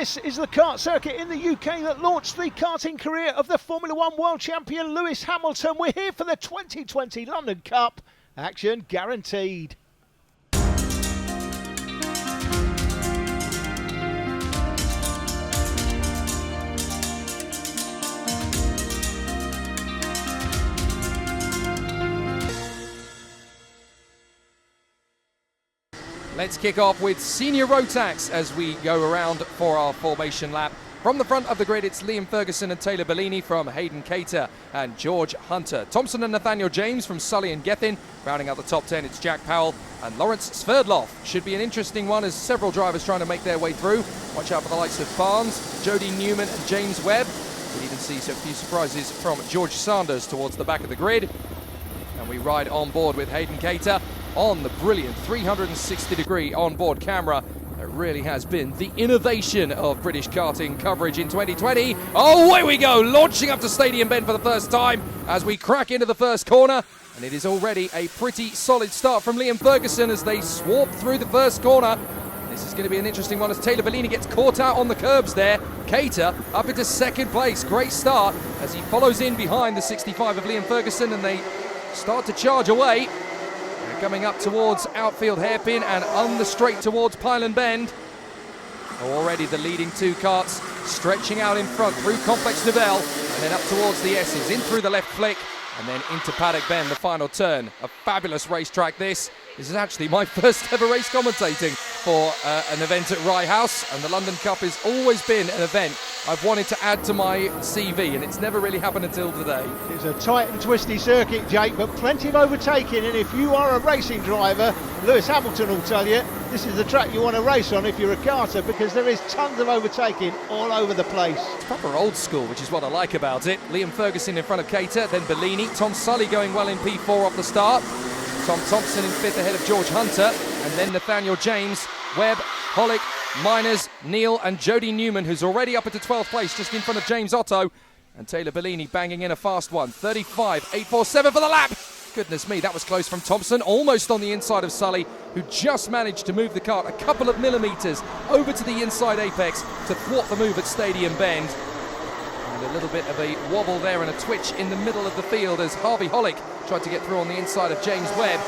This is the kart circuit in the UK that launched the karting career of the Formula One world champion Lewis Hamilton. We're here for the 2020 London Cup. Action guaranteed. Let's kick off with senior Rotax as we go around for our formation lap. From the front of the grid, it's Liam Ferguson and Taylor Bellini from Hayden Cater and George Hunter. Thompson and Nathaniel James from Sully and Gethin. Rounding out the top 10, it's Jack Powell and Lawrence Sverdlov. Should be an interesting one as several drivers trying to make their way through. Watch out for the likes of Barnes, Jody Newman and James Webb. We even see a few surprises from George Sanders towards the back of the grid. And we ride on board with Hayden Cater on the brilliant 360-degree onboard camera that really has been the innovation of British karting coverage in 2020. Oh, away we go, launching up to Stadium Bend for the first time as we crack into the first corner. And it is already a pretty solid start from Liam Ferguson as they swap through the first corner. This is going to be an interesting one as Taylor Bellini gets caught out on the curbs there. Cater up into second place. Great start as he follows in behind the 65 of Liam Ferguson, and they start to charge away. Coming up towards outfield hairpin and on the straight towards Pylon Bend. Already the leading two karts stretching out in front through Complex Nivelle and then up towards the S's, in through the left flick and then into Paddock Bend, the final turn. A fabulous racetrack this. This is actually my first ever race commentating for an event at Rye House, and the London Cup has always been an event I've wanted to add to my CV, and it's never really happened until today. It's a tight and twisty circuit, Jake, but plenty of overtaking, and if you are a racing driver, Lewis Hamilton will tell you this is the track you want to race on if you're a karter, because there is tons of overtaking all over the place. It's proper old school, which is what I like about it. Liam Ferguson in front of Cater, then Bellini, Tom Sully going well in P4 off the start. Tom Thompson in fifth ahead of George Hunter, and then Nathaniel James, Webb, Hollick, Miners, Neal and Jody Newman, who's already up into 12th place just in front of James Otto, and Taylor Bellini banging in a fast one. 35.847 for the lap. Goodness me, that was close from Thompson, almost on the inside of Sully, who just managed to move the kart a couple of millimetres over to the inside apex to thwart the move at Stadium Bend. And a little bit of a wobble there and a twitch in the middle of the field as Harvey Hollick tried to get through on the inside of James Webb.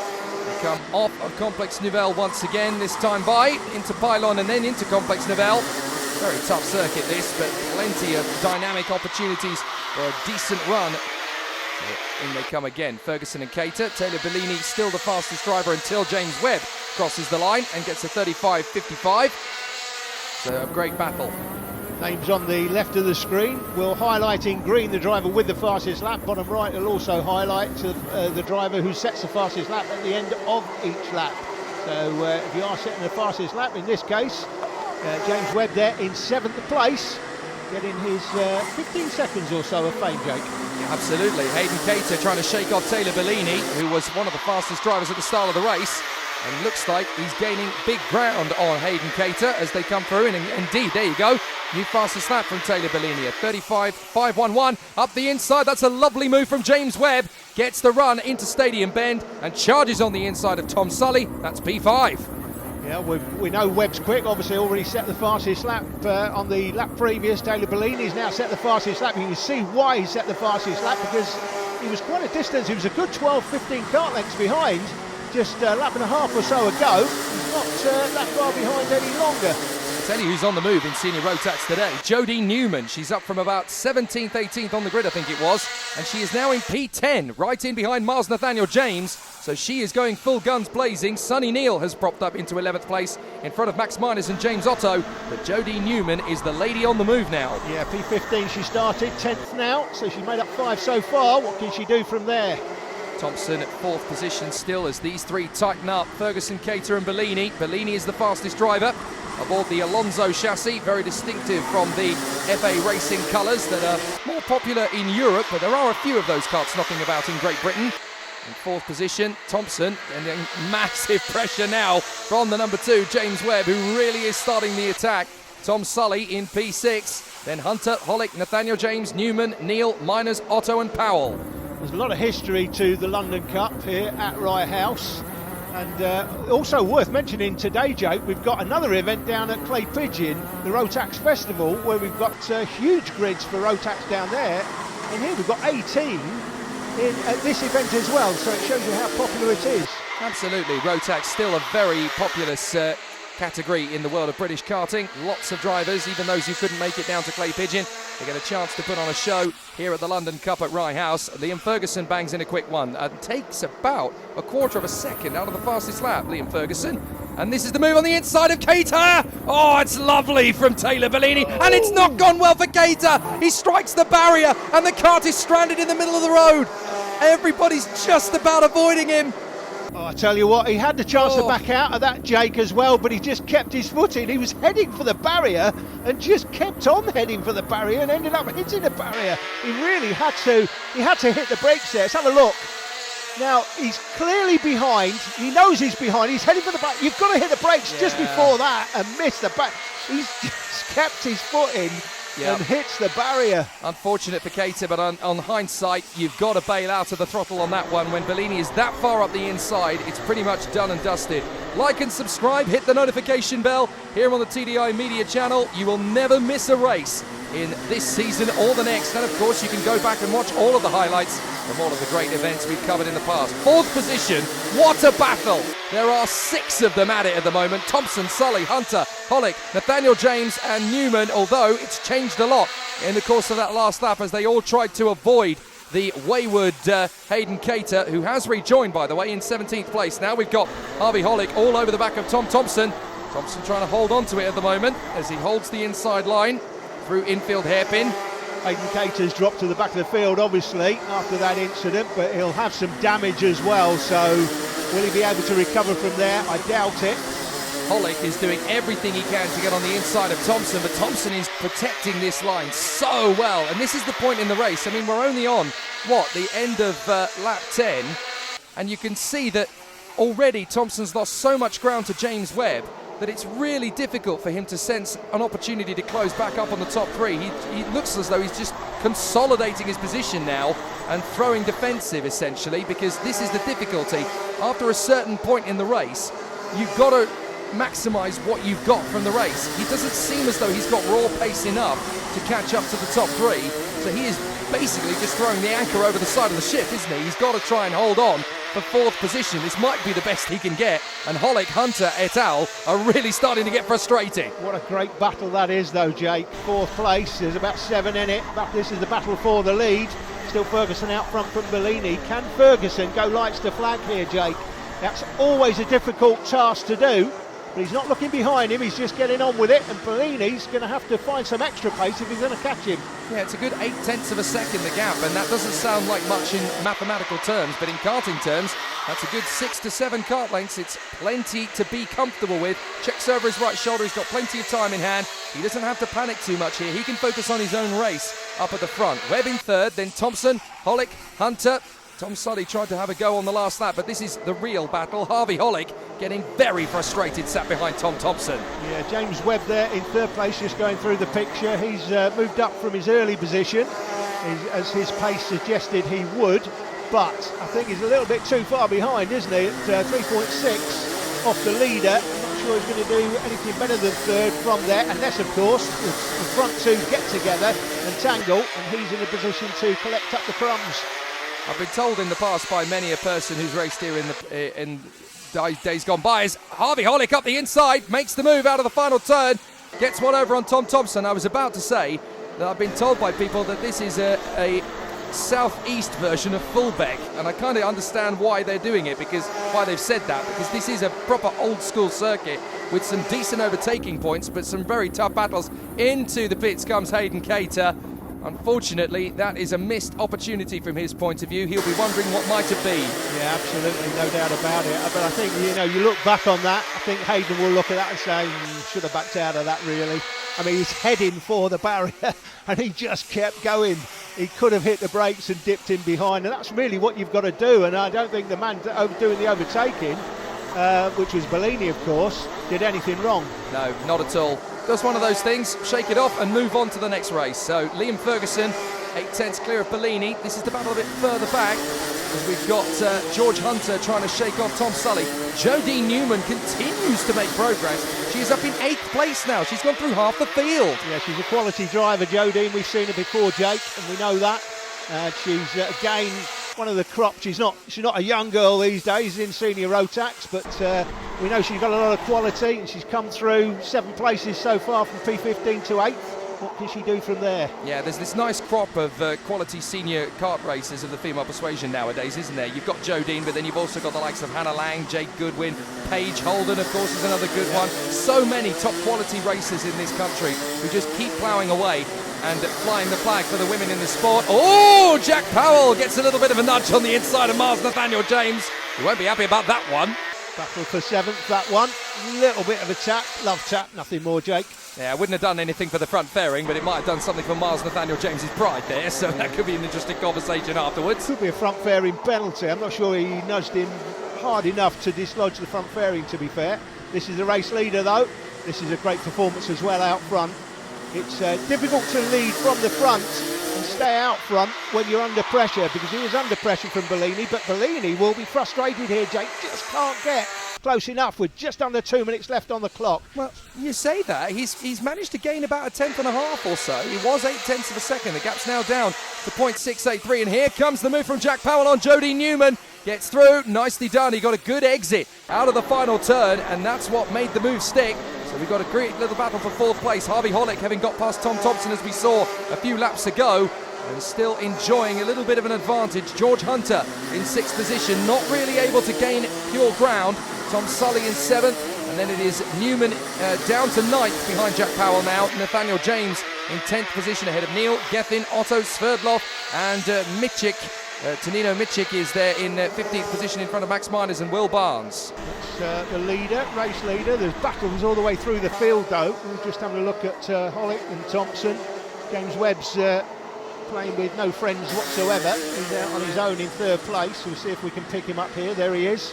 They come off of Complex Nivelle once again, this time by into Pylon and then into Complex Nivelle. Very tough circuit this, but plenty of dynamic opportunities for a decent run. So in they come again, Ferguson and Cater. Taylor Bellini still the fastest driver until James Webb crosses the line and gets a 35.55. So a great battle. Names on the left of the screen will highlight in green the driver with the fastest lap. Bottom right will also highlight the driver who sets the fastest lap at the end of each lap. So if you are setting the fastest lap, in this case, James Webb there in 7th place, getting his 15 seconds or so of fame, Jake. Yeah, absolutely. Hayden Cater trying to shake off Taylor Bellini, who was one of the fastest drivers at the start of the race. And looks like he's gaining big ground on Hayden Cater as they come through. And indeed, there you go. New fastest lap from Taylor Bellini at 35.511. Up the inside, that's a lovely move from James Webb. Gets the run into Stadium Bend and charges on the inside of Tom Sully. That's P5. Yeah, we know Webb's quick. Obviously already set the fastest lap on the lap previous. Taylor Bellini's now set the fastest lap. You can see why he set the fastest lap, because he was quite a distance. He was a good 12-15 kart lengths behind. Just a lap and a half or so ago. He's not that far behind any longer. I'll tell you who's on the move in senior Rotax today. Jody Newman. She's up from about 17th, 18th on the grid, I think it was. And she is now in P10, right in behind Miles Nathaniel James. So she is going full guns blazing. Sonny Neal has propped up into 11th place in front of Max Miners and James Otto. But Jody Newman is the lady on the move now. Yeah, P15 she started, 10th now. So she's made up 5 so far. What can she do from there? Thompson at 4th position still as these three tighten up. Ferguson, Cater and Bellini. Bellini is the fastest driver aboard the Alonso chassis, very distinctive from the FA Racing colours that are more popular in Europe, but there are a few of those karts knocking about in Great Britain. In 4th position, Thompson, and then massive pressure now from the number 2, James Webb, who really is starting the attack. Tom Sully in P6, then Hunter, Hollick, Nathaniel James, Newman, Neal, Miners, Otto and Powell. There's a lot of history to the London Cup here at Rye House. And also worth mentioning today, Jake, we've got another event down at Clay Pigeon, the Rotax Festival, where we've got huge grids for Rotax down there. And here we've got 18 at this event as well, so it shows you how popular it is. Absolutely, Rotax still a very populous category in the world of British karting. Lots of drivers, even those who couldn't make it down to Clay Pigeon, they get a chance to put on a show here at the London Cup at Rye House. Liam Ferguson bangs in a quick one and takes about a quarter of a second out of the fastest lap, Liam Ferguson. And this is the move on the inside of Cater. Oh, it's lovely from Taylor Bellini, and it's not gone well for Cater. He strikes the barrier, and the kart is stranded in the middle of the road. Everybody's just about avoiding him. Oh, I tell you what, he had the chance to back out of that, Jake, as well, but he just kept his foot in. He was heading for the barrier and just kept on heading for the barrier and ended up hitting the barrier. He really had to hit the brakes there. Let's have a look. Now, he's clearly behind. He knows he's behind. He's heading for the back. You've got to hit the brakes just before that and miss the back. He's just kept his foot in. Yep. And hits the barrier. Unfortunate for Cater, but on hindsight, you've got to bail out of the throttle on that one. When Bellini is that far up the inside, it's pretty much done and dusted. Like and subscribe, hit the notification bell here on the TDI Media channel. You will never miss a race in this season or the next. And of course, you can go back and watch all of the highlights from all of the great events we've covered in the past. Fourth position, what a battle. There are 6 of them at it at the moment. Thompson, Sully, Hunter, Hollick, Nathaniel James and Newman, although it's changed a lot in the course of that last lap as they all tried to avoid the wayward Hayden Cater, who has rejoined, by the way, in 17th place. Now we've got Harvey Hollick all over the back of Tom Thompson. Thompson trying to hold on to it at the moment as he holds the inside line through infield hairpin. Hayden Cater's dropped to the back of the field, obviously, after that incident, but he'll have some damage as well, so will he be able to recover from there? I doubt it. Hollick is doing everything he can to get on the inside of Thompson, but Thompson is protecting this line so well, and this is the point in the race. I mean, we're only on, the end of lap 10, and you can see that already Thompson's lost so much ground to James Webb that it's really difficult for him to sense an opportunity to close back up on the top 3. He looks as though he's just consolidating his position now and throwing defensive, essentially, because this is the difficulty. After a certain point in the race, you've got to maximise what you've got from the race. He doesn't seem as though he's got raw pace enough to catch up to the top 3, so he is basically just throwing the anchor over the side of the ship, isn't he? He's got to try and hold on for 4th position. This might be the best he can get, and Hollick, Hunter et al. Are really starting to get frustrating. What a great battle that is, though, Jake. 4th place, there's about 7 in it. This is the battle for the lead. Still Ferguson out front from Bellini. Can Ferguson go lights to flag here, Jake? That's always a difficult task to do. But he's not looking behind him, he's just getting on with it, and Bellini's going to have to find some extra pace if he's going to catch him. Yeah, it's a good 0.8 of a second, the gap, and that doesn't sound like much in mathematical terms, but in karting terms, that's a good 6 to 7 kart lengths. It's plenty to be comfortable with. Checks over his right shoulder, he's got plenty of time in hand. He doesn't have to panic too much here. He can focus on his own race up at the front. Webb in 3rd, then Thompson, Hollick, Hunter. Tom Sully tried to have a go on the last lap, but this is the real battle. Harvey Hollick getting very frustrated, sat behind Tom Thompson. Yeah, James Webb there in 3rd place, just going through the picture. He's moved up from his early position, as his pace suggested he would, but I think he's a little bit too far behind, isn't he? At 3.6 off the leader. I'm not sure he's going to do anything better than 3rd from there, unless, of course, the front 2 get together and tangle, and he's in a position to collect up the crumbs. I've been told in the past by many a person who's raced here in days gone by is Harvey Hollick up the inside, makes the move out of the final turn, gets one over on Tom Thompson. I was about to say that I've been told by people that this is a southeast version of Fullbeck, and I kind of understand why they're doing it, why they've said that, because this is a proper old school circuit with some decent overtaking points, but some very tough battles. Into the pits comes Hayden Cater. Unfortunately, that is a missed opportunity from his point of view. He'll be wondering what might have been. Yeah, absolutely, no doubt about it. But I think, you look back on that, I think Hayden will look at that and say, should have backed out of that, really. I mean, he's heading for the barrier, and he just kept going. He could have hit the brakes and dipped in behind, and that's really what you've got to do. And I don't think the man doing the overtaking, which was Bellini, of course, did anything wrong. No, not at all. Just one of those things, shake it off and move on to the next race. So Liam Ferguson, 0.8 clear of Bellini. This is the battle a bit further back. We've got George Hunter trying to shake off Tom Sully. Jodine Newman continues to make progress. She's up in 8th place now. She's gone through half the field. Yeah, she's a quality driver, Jodine. We've seen her before, Jake, and we know that. She's again one of the crop. She's not a young girl these days in senior Rotax, but we know she's got a lot of quality, and she's come through 7 places so far from P15 to 8th. What can she do from there? Yeah, there's this nice crop of quality senior kart racers of the female persuasion nowadays, isn't there? You've got Jodine, but then you've also got the likes of Hannah Lang, Jake Goodwin, Paige Holden, of course, is another good one. So many top quality racers in this country who just keep ploughing away and flying the flag for the women in the sport. Oh, Jack Powell gets a little bit of a nudge on the inside of Mars Nathaniel James. He won't be happy about that one. Battle for 7th, that one. Little bit of a tap, love tap, nothing more, Jake. Yeah, I wouldn't have done anything for the front fairing, but it might have done something for Mars Nathaniel James's pride there, so that could be an interesting conversation afterwards. Could be a front fairing penalty. I'm not sure he nudged him hard enough to dislodge the front fairing, to be fair. This is the race leader, though. This is a great performance as well out front. It's difficult to lead from the front and stay out front when you're under pressure, because he was under pressure from Bellini, but Bellini will be frustrated here, Jake. Just can't get close enough with just under 2 minutes left on the clock. Well, you say that. He's managed to gain about 1/10.5 or so. He was 0.8 of a second. The gap's now down to 0.683, and here comes the move from Jack Powell on Jodine Newman. Gets through, nicely done. He got a good exit out of the final turn, and that's what made the move stick. So we've got a great little battle for 4th place. Harvey Hollick having got past Tom Thompson, as we saw a few laps ago, and still enjoying a little bit of an advantage. George Hunter in 6th position, not really able to gain pure ground. Tom Sully in 7th, and then it is Newman down to 9th behind Jack Powell now. Nathaniel James in 10th position ahead of Neil, Gethin, Otto, Sverdlov, and Mitchik. Tonino Mitchik is there in 15th position in front of Max Miners and Will Barnes. That's the leader, race leader. There's battles all the way through the field, though. We're just having a look at Hollick and Thompson. James Webb's playing with no friends whatsoever. He's out on his own in 3rd place. We'll see if we can pick him up here. There he is.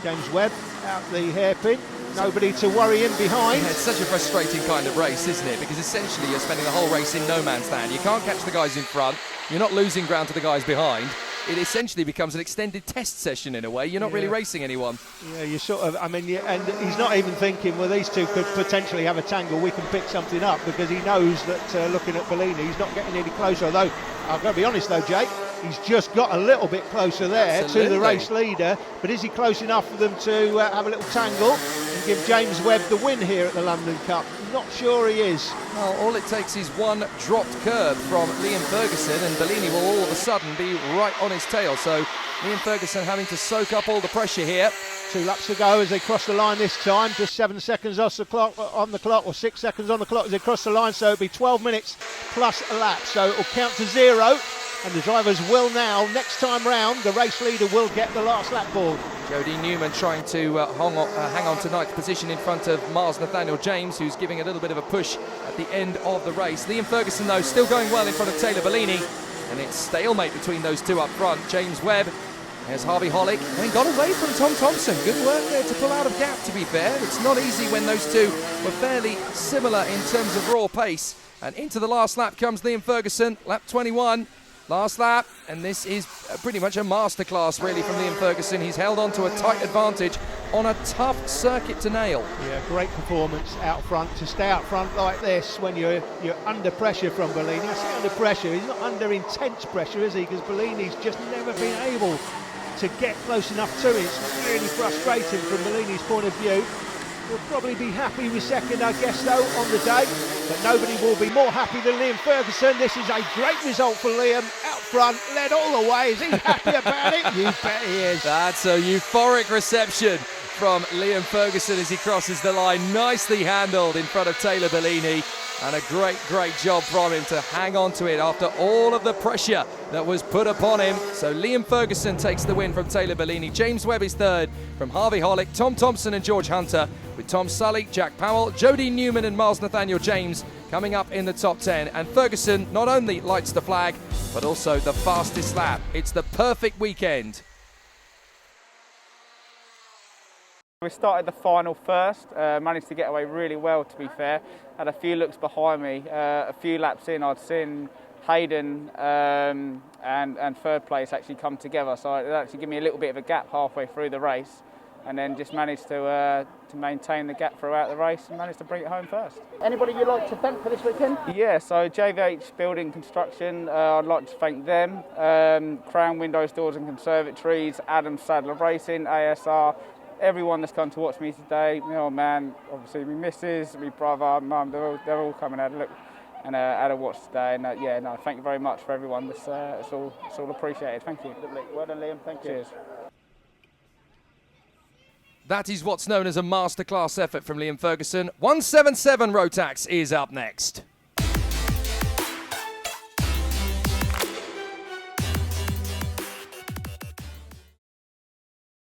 James Webb out the hairpin. Nobody to worry him behind. Yeah, it's such a frustrating kind of race, isn't it? Because essentially you're spending the whole race in no man's land. You can't catch the guys in front. You're not losing ground to the guys behind. It essentially becomes an extended test session in a way. You're not really racing anyone. Yeah, you sort of, I mean, and he's not even thinking, well, these two could potentially have a tangle. We can pick something up, because he knows that looking at Bellini, he's not getting any closer. Although, I've got to be honest though, Jake, he's just got a little bit closer there to the race leader. But is he close enough for them to have a little tangle and give James Webb the win here at the London Cup? Not sure he is. Well, all it takes is one dropped curve from Liam Ferguson, and Bellini will all of a sudden be right on his tail. So Liam Ferguson having to soak up all the pressure here. 2 laps to go as they cross the line this time. Just 7 seconds off the clock, or 6 seconds on the clock as they cross the line. So it'll be 12 minutes plus a lap. So it'll count to 0. And the drivers will now, next time round, the race leader will get the last lap ball. Jodine Newman trying to hang on to 9th position in front of Mars Nathaniel James, who's giving a little bit of a push at the end of the race. Liam Ferguson, though, still going well in front of Taylor Bellini, and it's stalemate between those two up front. James Webb, there's Harvey Hollick, having got away from Tom Thompson. Good work there to pull out of gap, to be fair. It's not easy when those two were fairly similar in terms of raw pace. And into the last lap comes Liam Ferguson, lap 21. Last lap, and this is pretty much a masterclass really from Liam Ferguson. He's held on to a tight advantage on a tough circuit to nail. Yeah, great performance out front, to stay out front like this when you're under pressure from Bellini. I say under pressure, he's not under intense pressure, is he? Because Bellini's just never been able to get close enough to it. It's really frustrating from Bellini's point of view. We'll probably be happy with second, I guess, though, on the day. But nobody will be more happy than Liam Ferguson. This is a great result for Liam. Out front, led all the way. Is he happy about it? You bet he is. That's a euphoric reception from Liam Ferguson as he crosses the line. Nicely handled in front of Taylor Bellini. And a great job from him to hang on to it after all of the pressure that was put upon him. So Liam Ferguson takes the win from Taylor Bellini. James Webb is 3rd from Harvey Hollick, Tom Thompson and George Hunter, with Tom Sully, Jack Powell, Jodine Newman and Mars Nathaniel James coming up in the top 10. And Ferguson not only lights the flag, but also the fastest lap. It's the perfect weekend. We started the final first, managed to get away really well, to be fair. Had a few looks behind me. A few laps in, I'd seen Hayden and third place actually come together. So it actually gave me a little bit of a gap halfway through the race, and then just managed to maintain the gap throughout the race and managed to bring it home first. Anybody you'd like to thank for this weekend? Yeah, so JVH Building Construction, I'd like to thank them. Crown Windows, Doors and Conservatories, Adam Sadler Racing, ASR, everyone that's come to watch me today. My old man, obviously my missus, my brother, mum, they're all coming out to look and had a watch today. And yeah, no, thank you very much for everyone. It's all appreciated. Thank you. Lovely. Well done, Liam. Thank you. Cheers. That is what's known as a masterclass effort from Liam Ferguson. 177 Rotax is up next.